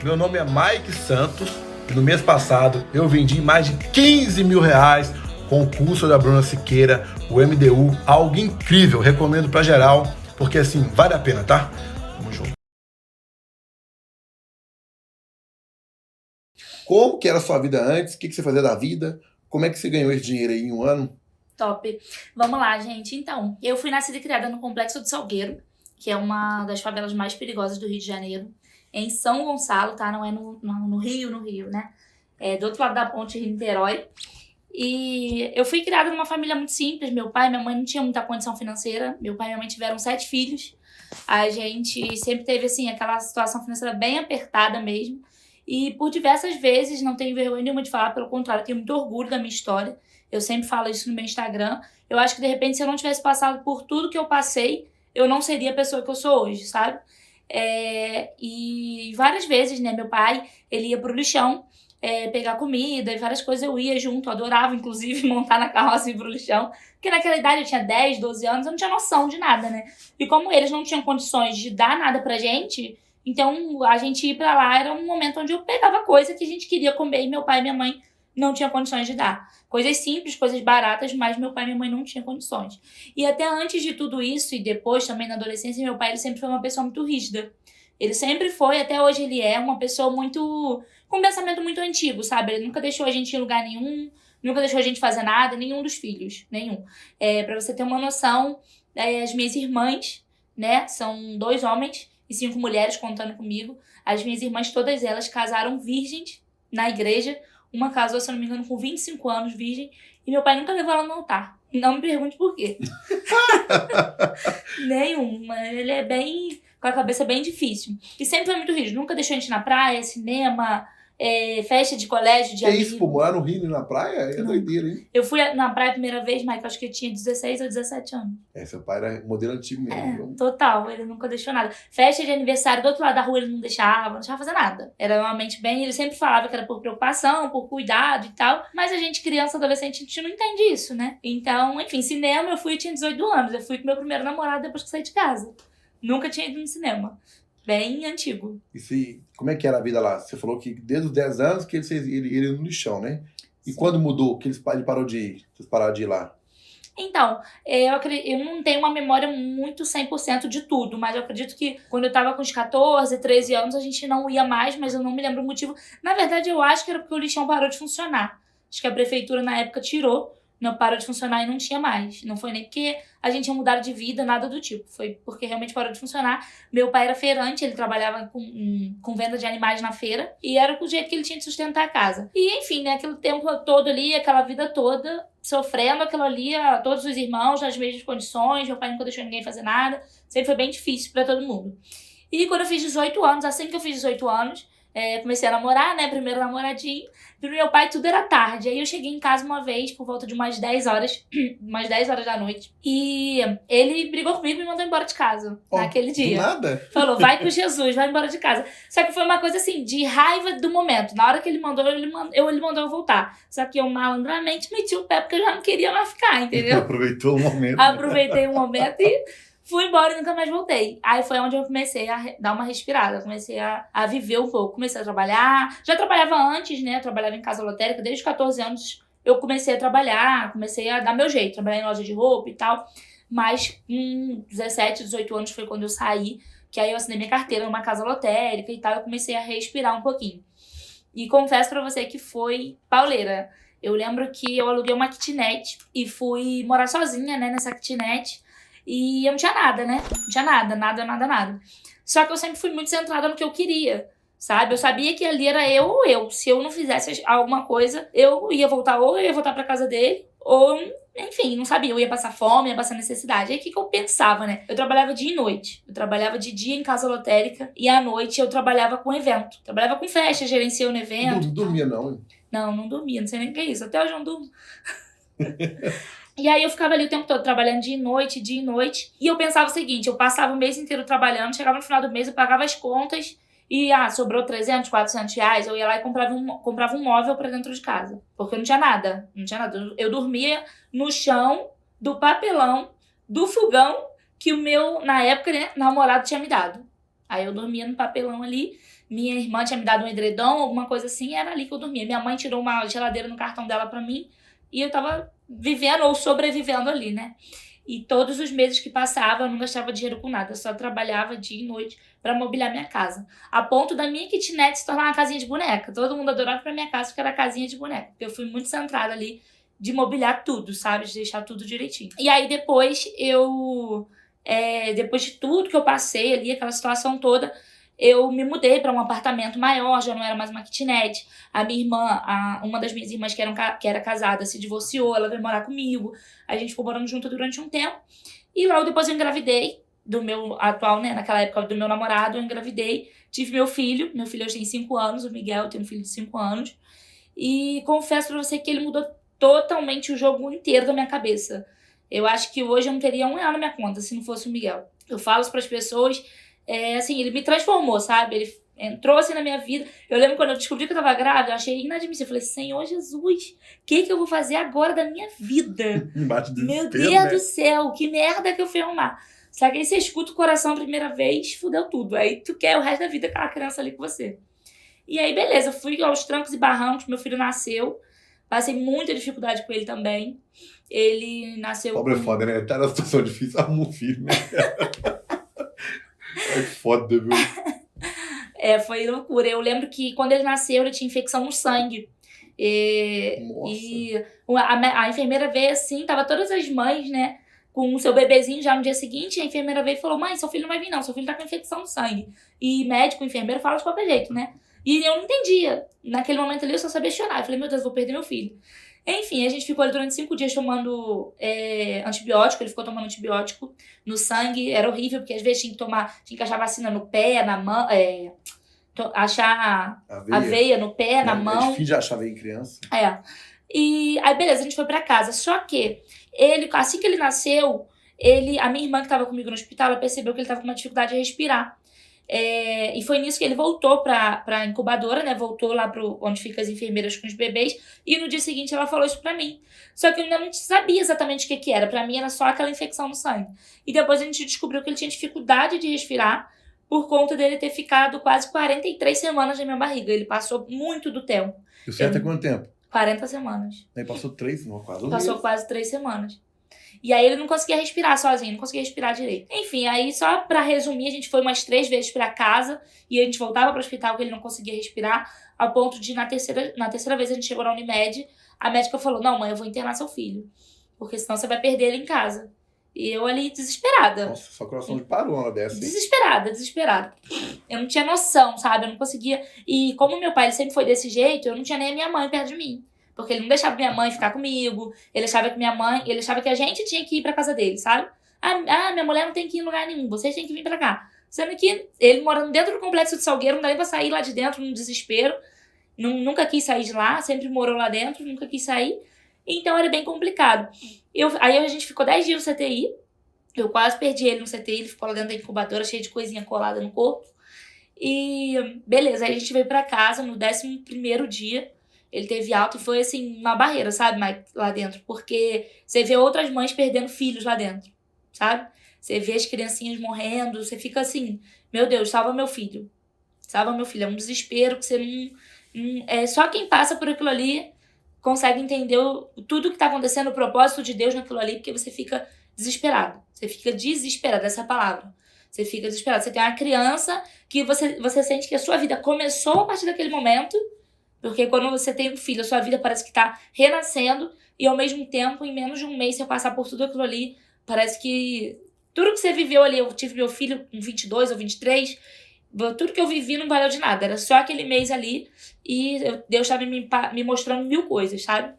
Meu nome é Mike Santos e no mês passado eu vendi mais de 15 mil reais com o curso da Bruna Siqueira, o MDU, algo incrível, recomendo pra geral, porque assim, vale a pena, tá? Tamo junto. Como que era a sua vida antes? O que você fazia da vida? Como é que você ganhou esse dinheiro aí em um ano? Top. Vamos lá, gente. Então, eu fui nascida e criada no Complexo do Salgueiro, que é uma das favelas mais perigosas do Rio de Janeiro, em São Gonçalo, tá? Não é no Rio, né? É do outro lado da ponte, Rio-Niterói. E eu fui criada numa família muito simples. Meu pai e minha mãe não tinham muita condição financeira. Meu pai e minha mãe tiveram 7 filhos. A gente sempre teve, assim, aquela situação financeira bem apertada mesmo. E por diversas vezes, não tenho vergonha nenhuma de falar, pelo contrário, tenho muito orgulho da minha história. Eu sempre falo isso no meu Instagram. Eu acho que, de repente, se eu não tivesse passado por tudo que eu passei, eu não seria a pessoa que eu sou hoje, sabe? E várias vezes, né, meu pai, ele ia pro lixão pegar comida e várias coisas, eu ia junto, eu adorava, inclusive, montar na carroça e ir pro lixão. Porque naquela idade eu tinha 10, 12 anos, eu não tinha noção de nada, né? E como eles não tinham condições de dar nada pra gente, então a gente ir pra lá era um momento onde eu pegava coisa que a gente queria comer e meu pai e minha mãe não tinham condições de dar. Coisas simples, coisas baratas, mas meu pai e minha mãe não tinham condições. E até antes de tudo isso, e depois também na adolescência, meu pai ele sempre foi uma pessoa muito rígida. Ele sempre foi, até hoje ele é, uma pessoa muito... com um pensamento muito antigo, sabe? Ele nunca deixou a gente ir em lugar nenhum, nunca deixou a gente fazer nada, nenhum dos filhos, nenhum. Pra você ter uma noção, as minhas irmãs, né, são 2 homens e 5 mulheres contando comigo. As minhas irmãs, todas elas, casaram virgens na igreja. Uma casou, se eu não me engano, com 25 anos, virgem. E meu pai nunca levou ela no altar. Não me pergunte por quê. Nenhuma. Ele é bem... com a cabeça bem difícil. E sempre foi muito rígido. Nunca deixou a gente ir na praia, cinema, festa de colégio, de amigos. É isso, pô, morar no Rio e na praia é doideira, hein? Eu fui na praia a primeira vez, Mike, acho que eu tinha 16 ou 17 anos. Seu pai era modelo antigo mesmo. Total, ele nunca deixou nada. Festa de aniversário do outro lado da rua ele não deixava fazer nada. Era realmente bem, ele sempre falava que era por preocupação, por cuidado e tal, mas a gente, criança, adolescente, a gente não entende isso, né? Então, enfim, cinema eu fui e tinha 18 anos, eu fui com meu primeiro namorado depois que saí de casa. Nunca tinha ido no cinema. Bem antigo. E como é que era a vida lá? Você falou que desde os 10 anos que ele ia no lixão, né? E sim, quando mudou, que ele parou de ir? Vocês pararam de ir lá? Então, eu não tenho uma memória muito 100% de tudo, mas eu acredito que quando eu tava com uns 14, 13 anos, a gente não ia mais, mas eu não me lembro o motivo. Na verdade, eu acho que era porque o lixão parou de funcionar. Acho que a prefeitura, na época, tirou, não parou de funcionar e não tinha mais. Não foi nem porque a gente tinha mudado de vida, nada do tipo. Foi porque realmente parou de funcionar. Meu pai era feirante, ele trabalhava com venda de animais na feira. E era o jeito que ele tinha de sustentar a casa. E, enfim, né, aquele tempo todo ali, aquela vida toda, sofrendo aquilo ali, todos os irmãos nas mesmas condições. Meu pai nunca deixou ninguém fazer nada. Sempre foi bem difícil pra todo mundo. E quando eu fiz 18 anos, assim que eu fiz 18 anos, comecei a namorar, né, primeiro namoradinho. Pro meu pai tudo era tarde. Aí eu cheguei em casa uma vez, por volta de umas 10 horas, umas 10 horas da noite. E ele brigou comigo e me mandou embora de casa, naquele dia. Nada? Falou, vai com Jesus, vai embora de casa. Só que foi uma coisa assim, de raiva do momento. Na hora que ele mandou, ele mandou eu voltar. Só que eu malandramente meti o pé, porque eu já não queria mais ficar, entendeu? Aproveitou o momento. Aproveitei o momento e... fui embora e nunca mais voltei. Aí foi onde eu comecei a dar uma respirada. Comecei a viver um pouco. Comecei a trabalhar. Já trabalhava antes, né? Eu trabalhava em casa lotérica. Desde os 14 anos eu comecei a trabalhar. Comecei a dar meu jeito. Trabalhar em loja de roupa e tal. Mas com 17, 18 anos foi quando eu saí. Que aí eu assinei minha carteira numa casa lotérica e tal. Eu comecei a respirar um pouquinho. E confesso pra você que foi pauleira. Eu lembro que eu aluguei uma kitnet e fui morar sozinha, né? Nessa kitnet. E eu não tinha nada, né? Não tinha nada. Só que eu sempre fui muito centrada no que eu queria, sabe? Eu sabia que ali era eu ou eu. Se eu não fizesse alguma coisa, eu ia voltar pra casa dele, ou, enfim, não sabia. Eu ia passar fome, ia passar necessidade. Aí o que eu pensava, né? Eu trabalhava dia e noite. Eu trabalhava de dia em casa lotérica e à noite eu trabalhava com evento. Trabalhava com festa, gerenciando evento. Não dormia, não, hein? Não dormia. Não sei nem o que é isso. Até hoje eu não durmo. E aí eu ficava ali o tempo todo trabalhando dia e noite. E eu pensava o seguinte, eu passava o mês inteiro trabalhando, chegava no final do mês, eu pagava as contas e sobrou 300, 400 reais, eu ia lá e comprava um móvel pra dentro de casa. Porque eu não tinha nada. Eu dormia no chão do papelão do fogão que o meu, na época, né, namorado tinha me dado. Aí eu dormia no papelão ali minha irmã tinha me dado um edredom, alguma coisa assim, era ali que eu dormia. Minha mãe tirou uma geladeira no cartão dela pra mim e eu tava vivendo ou sobrevivendo ali, né? E todos os meses que passava, eu não gastava dinheiro com nada. Eu só trabalhava dia e noite pra mobiliar minha casa. A ponto da minha kitnet se tornar uma casinha de boneca. Todo mundo adorava pra minha casa porque era casinha de boneca. Porque eu fui muito centrada ali de mobiliar tudo, sabe? De deixar tudo direitinho. E aí depois depois de tudo que eu passei ali, aquela situação toda, eu me mudei para um apartamento maior, já não era mais uma kitnet. A minha irmã, uma das minhas irmãs que era casada, se divorciou, ela veio morar comigo. A gente ficou morando junto durante um tempo. E logo depois eu engravidei do meu atual, né, naquela época do meu namorado, eu engravidei. Tive meu filho hoje tem 5 anos, o Miguel tem um filho de 5 anos. E confesso pra você que ele mudou totalmente o jogo inteiro da minha cabeça. Eu acho que hoje eu não teria R$1 na minha conta se não fosse o Miguel. Eu falo isso pras pessoas, assim, ele me transformou, sabe? Ele entrou assim na minha vida. Eu lembro quando eu descobri que eu tava grávida, eu achei inadmissível. Eu falei, Senhor Jesus, o que eu vou fazer agora da minha vida? Meu Deus do céu, que merda que eu fui arrumar. Só que aí você escuta o coração a primeira vez, fudeu tudo. Aí tu quer o resto da vida aquela criança ali com você. E aí, beleza, fui aos trancos e barrancos, meu filho nasceu. Passei muita dificuldade com ele também. Ele nasceu... Pobre é foda, né? Tá na situação difícil, arruma um filho, né? É foda, viu? Foi loucura. Eu lembro que quando ele nasceu, ele tinha infecção no sangue. Nossa. E a enfermeira veio assim, tava todas as mães, né, com o seu bebezinho já no dia seguinte. A enfermeira veio e falou, mãe, seu filho não vai vir não, seu filho tá com infecção no sangue. E médico, enfermeiro, fala de qualquer jeito, né? E eu não entendia. Naquele momento ali eu só sabia chorar. Eu falei, meu Deus, vou perder meu filho. Enfim, a gente ficou ali durante 5 dias tomando antibiótico. Ele ficou tomando antibiótico no sangue. Era horrível, porque às vezes tinha que achar vacina no pé, na mão, achar aveia no pé, na mão. É difícil de achar aveia em criança. E aí, beleza, a gente foi pra casa. Só que assim que ele nasceu, a minha irmã que tava comigo no hospital, ela percebeu que ele tava com uma dificuldade de respirar. E foi nisso que ele voltou pra incubadora, né? Voltou lá onde ficam as enfermeiras com os bebês. E no dia seguinte ela falou isso pra mim. Só que eu ainda não sabia exatamente o que era. Pra mim era só aquela infecção no sangue. E depois a gente descobriu que ele tinha dificuldade de respirar por conta dele ter ficado quase 43 semanas na minha barriga. Ele passou muito do tempo. E o certo é quanto tempo? 40 semanas. Aí passou 3, não, quase um Passou mês. quase 3 semanas. E aí ele não conseguia respirar sozinho, não conseguia respirar direito. Enfim, aí só pra resumir, a gente foi umas 3 vezes pra casa e a gente voltava pro hospital porque ele não conseguia respirar, ao ponto de na terceira vez a gente chegou na Unimed, a médica falou, não mãe, eu vou internar seu filho, porque senão você vai perder ele em casa. E eu ali desesperada. Nossa, só coração de parou uma dessa, hein? Desesperada. Eu não tinha noção, sabe? Eu não conseguia. E como meu pai ele sempre foi desse jeito, eu não tinha nem a minha mãe perto de mim. Porque ele não deixava minha mãe ficar comigo, ele achava que a gente tinha que ir pra casa dele, sabe? Minha mulher não tem que ir em lugar nenhum, vocês têm que vir pra cá. Sendo que ele morando dentro do complexo de Salgueiro, não dá nem pra sair lá de dentro num desespero. Nunca quis sair de lá, sempre morou lá dentro, nunca quis sair. Então era bem complicado. Aí a gente ficou 10 dias no CTI, eu quase perdi ele no CTI, ele ficou lá dentro da incubadora, cheio de coisinha colada no corpo. E beleza, aí a gente veio pra casa no 11º dia. Ele teve alta e foi, assim, uma barreira, sabe, lá dentro. Porque você vê outras mães perdendo filhos lá dentro, sabe? Você vê as criancinhas morrendo, você fica assim, meu Deus, salva meu filho. Salva meu filho. É um desespero que você não... Só quem passa por aquilo ali consegue entender tudo que tá acontecendo, o propósito de Deus naquilo ali, porque você fica desesperado. Você fica desesperado, essa é a palavra. Você fica desesperado. Você tem uma criança que você sente que a sua vida começou a partir daquele momento. Porque quando você tem um filho, a sua vida parece que tá renascendo e ao mesmo tempo, em menos de um mês, você passar por tudo aquilo ali, parece que tudo que você viveu ali, eu tive meu filho com 22 ou 23, tudo que eu vivi não valeu de nada, era só aquele mês ali e Deus estava me mostrando 1000 coisas, sabe?